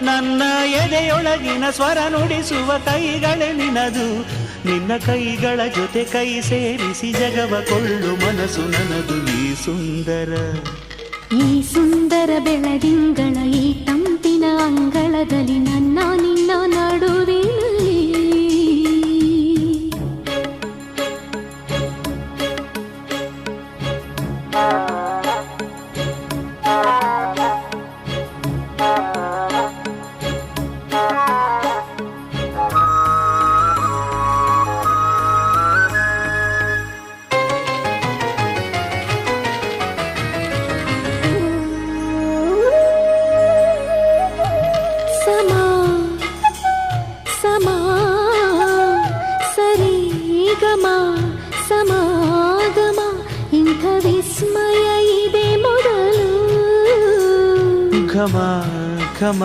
ನನ್ನ ಎದೆಯೊಳಗಿನ ಸ್ವರ ನುಡಿಸುವ ಕೈಗಳೇ ನಿನದು. ನಿನ್ನ ಕೈಗಳ ಜೊತೆ ಕೈ ಸೇರಿಸಿ ಜಗವ ಕೊಳ್ಳು ಮನಸ್ಸು ನನ್ನದು. ಈ ಸುಂದರ ಬೆಳದಿಂಗಳ ಈ ತಂಪಿನ ಅಂಗಳದಲ್ಲಿ ನನ್ನ ನಿನ್ನ ನಡುವಿನಲ್ಲಿ ಸಮಾಗಮ ಇಂಥ ವಿಸ್ಮಯ ಇದೆ ಮೊದಲು. ಘಮ ಘಮ